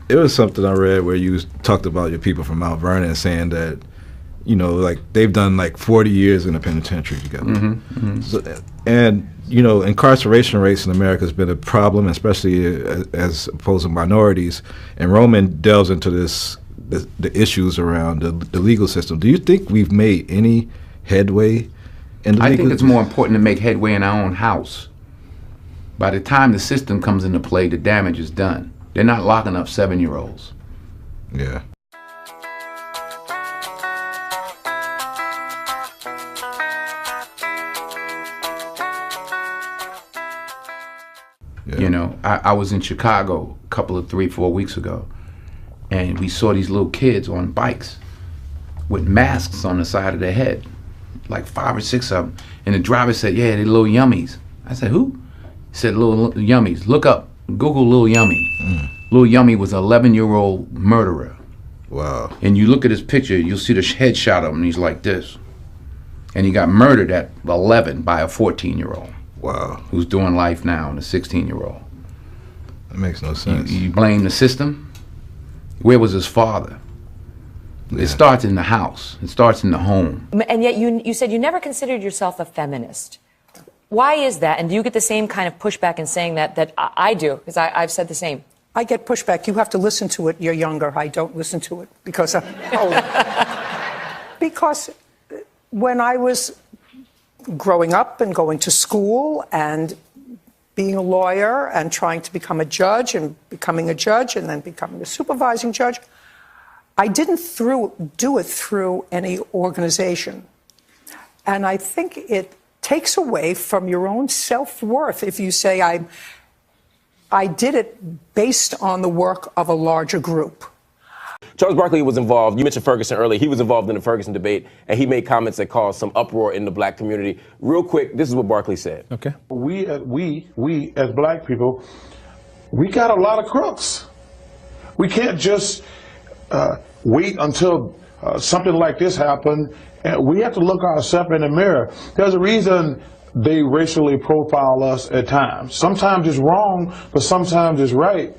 it was something I read where you talked about your people from Mount Vernon saying that, you know, like they've done like 40 years in the penitentiary together. So, and, you know, incarceration rates in America has been a problem, especially as opposed to minorities. And Roman delves into the issues around the legal system. Do you think we've made any headway in the I legal think it's more important to make headway in our own house. By the time the system comes into play, the damage is done. They're not locking up 7-year-olds. Yeah. You know, I was in Chicago a couple of 3-4 weeks ago, and we saw these little kids on bikes with masks on the side of their head, like 5 or 6 of them. And the driver said, yeah, they're little yummies. I said, who? He said, little yummies. Look up, Google Lil Yummy. Lil Yummy was an 11-year-old murderer. Wow. And you look at his picture, you'll see the headshot of him, and he's like this. And he got murdered at 11 by a 14-year-old. Wow. Who's doing life now, and a 16-year-old. That makes no sense. You blame the system? Where was his father? Yeah. It starts in the house. It starts in the home. And yet you said you never considered yourself a feminist. Why is that? And do you get the same kind of pushback in saying that I do? Because I've said the same. I get pushback. You have to listen to it. You're younger. I don't listen to it because I'm old. Because when I was growing up and going to school and being a lawyer and trying to become a judge and becoming a judge and then becoming a supervising judge, I didn't do it through any organization. And I think it takes away from your own self-worth if you say, I did it based on the work of a larger group. Charles Barkley was involved. You mentioned Ferguson earlier. He was involved in the Ferguson debate, and he made comments that caused some uproar in the black community. Real quick, this is what Barkley said. Okay. We as black people, we got a lot of crooks. We can't just wait until something like this happens. And we have to look ourselves in the mirror. There's a reason they racially profile us at times. Sometimes it's wrong, but sometimes it's right.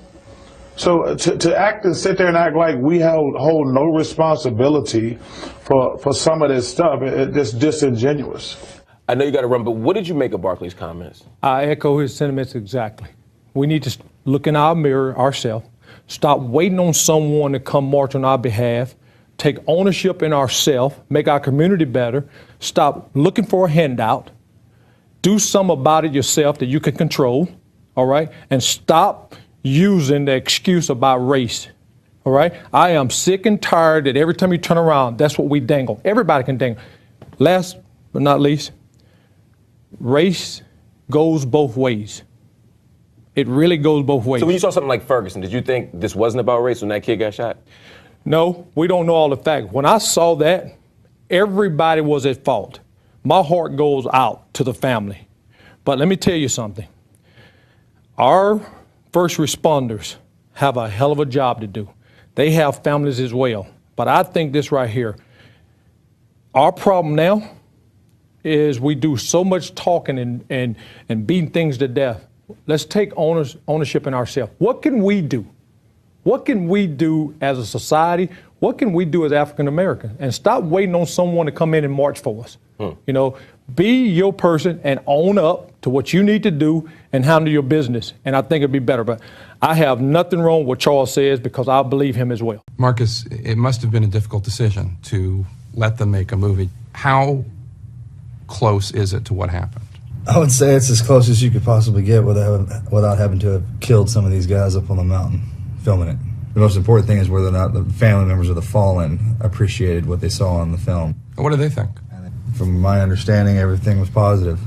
So to act and sit there and act like we hold no responsibility for some of this stuff, it's disingenuous. I know you got to run, but what did you make of Barkley's comments? I echo his sentiments exactly. We need to look in our mirror ourselves, stop waiting on someone to come march on our behalf, take ownership in ourselves, make our community better, stop looking for a handout, do something about it yourself that you can control, all right, and stop using the excuse about race, all right? I am sick and tired that every time you turn around, that's what we dangle. Everybody can dangle. Last but not least, race goes both ways. It really goes both ways. So when you saw something like Ferguson, did you think this wasn't about race when that kid got shot? No, we don't know all the facts. When I saw that, everybody was at fault. My heart goes out to the family. But let me tell you something. Our first responders have a hell of a job to do. They have families as well. But I think this right here, our problem now is we do so much talking and beating things to death. Let's take ownership in ourselves. What can we do? What can we do as a society? What can we do as African Americans? And stop waiting on someone to come in and march for us. You know, be your person and own up to what you need to do and handle your business. And I think it'd be better. But I have nothing wrong with what Charles says because I believe him as well. Marcus, it must have been a difficult decision to let them make a movie. How close is it to what happened? I would say it's as close as you could possibly get without having to have killed some of these guys up on the mountain filming it. The most important thing is whether or not the family members of the fallen appreciated what they saw in the film. What do they think? From my understanding, everything was positive,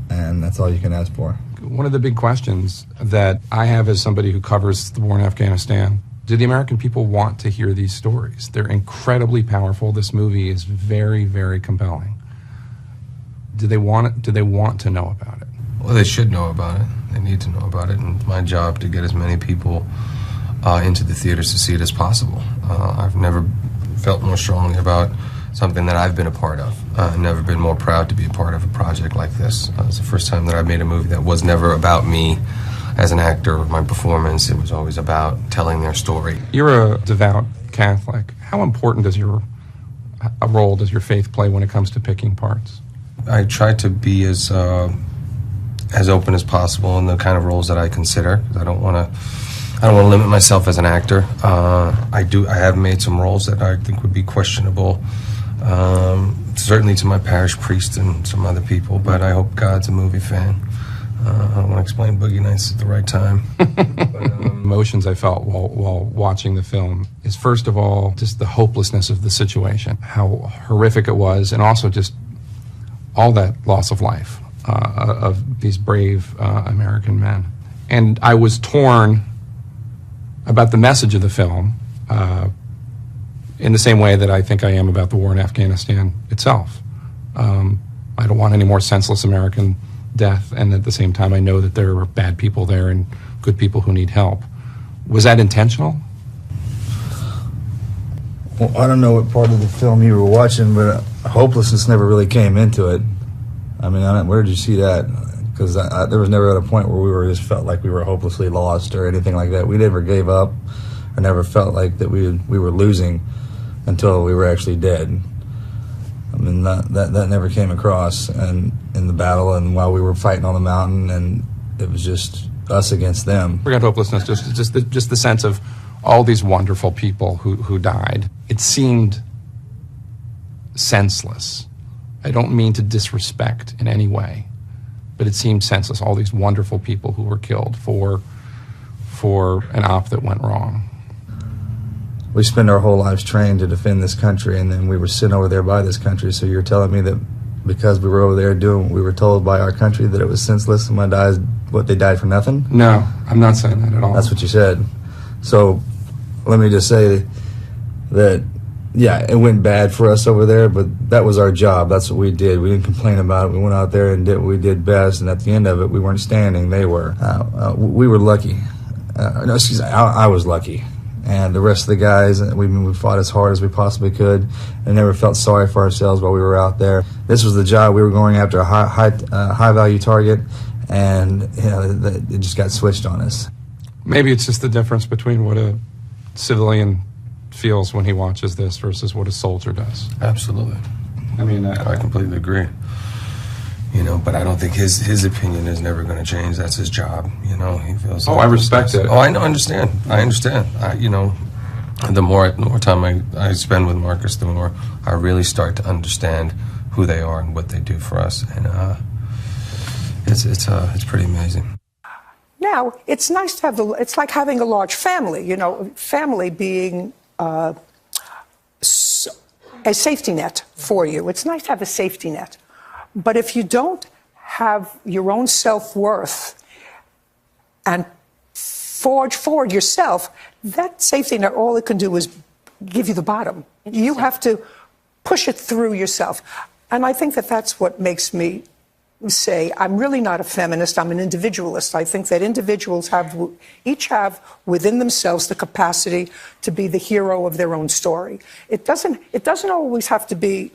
and that's all you can ask for. One of the big questions that I have as somebody who covers the war in Afghanistan, do the American people want to hear these stories? They're incredibly powerful. This movie is very, very compelling. Do they want it? Do they want to know about it? Well, they should know about it. They need to know about it, and it's my job to get as many people into the theaters to see it as possible. I've never felt more strongly about something that I've been a part of. I've never been more proud to be a part of a project like this. It's the first time that I've made a movie that was never about me. as an actor, my performance, it was always about telling their story. You're a devout Catholic. How important does a role does your faith play when it comes to picking parts? I try to be as open as possible in the kind of roles that I consider. I don't want to limit myself as an actor. I have made some roles that I think would be questionable, certainly to my parish priest and some other people, but I hope God's a movie fan. I don't want to explain Boogie Nights at the right time. Emotions I felt while watching the film is, first of all, just the hopelessness of the situation, how horrific it was, and also just all that loss of life of these brave American men. And I was torn about the message of the film in the same way that I think I am about the war in Afghanistan itself. I don't want any more senseless American death, and at the same time I know that there are bad people there and good people who need help. Was that intentional? Well, I don't know what part of the film you were watching, but hopelessness never really came into it. I mean, where did you see that? Because there was never at a point where just felt like we were hopelessly lost or anything like that. We never gave up. I never felt like that we were losing until we were actually dead. I mean, that never came across and in the battle and while we were fighting on the mountain, and it was just us against them. Forget hopelessness, just the sense of all these wonderful people who died. It seemed senseless. I don't mean to disrespect in any way, but it seemed senseless. All these wonderful people who were killed for an op that went wrong. We spend our whole lives trained to defend this country, and then we were sent over there by this country. So you're telling me that because we were over there doing what we were told by our country that it was senseless and they died for nothing? No, I'm not saying that at all. That's what you said. So let me just say that, yeah, it went bad for us over there, but that was our job. That's what we did. We didn't complain about it. We went out there and did what we did best, and at the end of it, we weren't standing. They were. We were lucky. I was lucky. And the rest of the guys, we fought as hard as we possibly could and never felt sorry for ourselves while we were out there. This was the job. We were going after a high value target, and it just got switched on us. Maybe it's just the difference between what a civilian feels when he watches this versus what a soldier does. Absolutely. I mean, I completely agree. But I don't think his opinion is never going to change. That's his job. He feels. I respect it. Oh, I understand. The more time I spend with Marcus, the more I really start to understand who they are and what they do for us, and it's pretty amazing. Now, it's nice to have it's like having a large family, family being a safety net for you. It's nice to have a safety net. But if you don't have your own self-worth and forge forward yourself, that safety net, all it can do is give you the bottom. You have to push it through yourself. And I think that that's what makes me say, I'm really not a feminist, I'm an individualist. I think that individuals each have within themselves the capacity to be the hero of their own story. It doesn't always have to be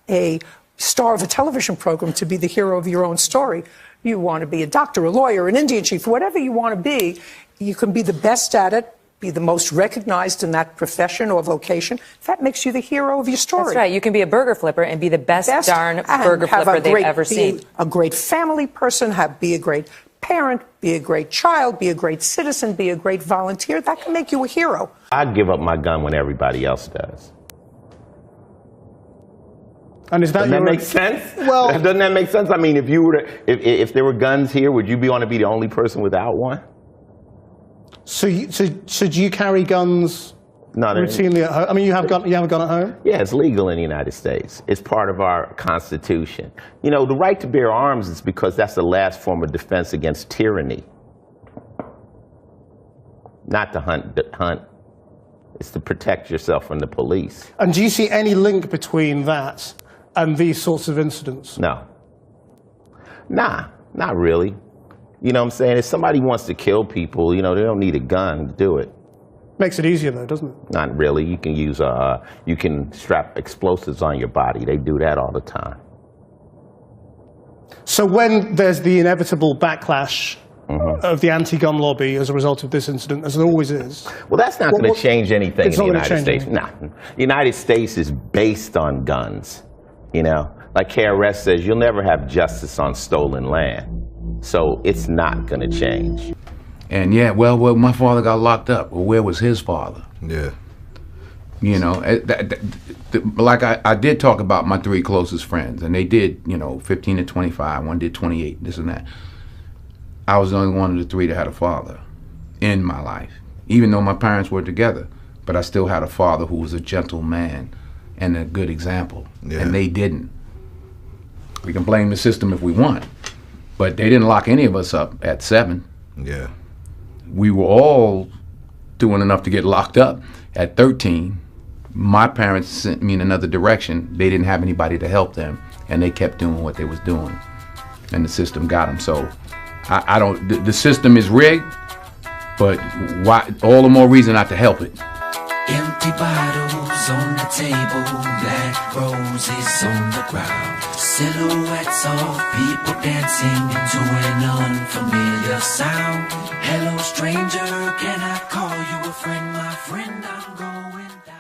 a star of a television program to be the hero of your own story. You want to be a doctor, a lawyer, an Indian chief, whatever you want to be, you can be the best at it, be the most recognized in that profession or vocation. That makes you the hero of your story. That's right. You can be a burger flipper and be the best darn burger flipper they've ever seen. Be a great family person, be a great parent, be a great child, be a great citizen, be a great volunteer. That can make you a hero. I'd give up my gun when everybody else does. And doesn't that make sense? Well, doesn't that make sense? I mean, if there were guns here, would you want to be the only person without one? So do you carry guns routinely at home? I mean, you have a gun at home? Yeah, it's legal in the United States. It's part of our Constitution. The right to bear arms is because that's the last form of defense against tyranny. Not to hunt. It's to protect yourself from the police. And do you see any link between that and these sorts of incidents? No. Nah, not really. You know what I'm saying? If somebody wants to kill people, they don't need a gun to do it. Makes it easier though, doesn't it? Not really. You can use you can strap explosives on your body. They do that all the time. So when there's the inevitable backlash of the anti-gun lobby as a result of this incident, as there always is. Well, that's not going to change anything in the United States. Anything. Nah, the United States is based on guns. You know, like KRS says, you'll never have justice on stolen land. So it's not going to change. And yeah, well, my father got locked up. Well, where was his father? Yeah. You know, like I did talk about my 3 closest friends, and they did, you know, 15 to 25, one did 28, this and that. I was the only one of the 3 that had a father in my life, even though my parents were together. But I still had a father who was a gentle man and a good example, and they didn't. We can blame the system if we want, but they didn't lock any of us up at 7. Yeah. We were all doing enough to get locked up at 13. My parents sent me in another direction. They didn't have anybody to help them, and they kept doing what they was doing, and the system got them. So I don't, the system is rigged, but why, all the more reason not to help it. Empty bottles on the table, black roses on the ground, silhouettes of people dancing into an unfamiliar sound. Hello stranger, can I call you a friend? My friend, I'm going down.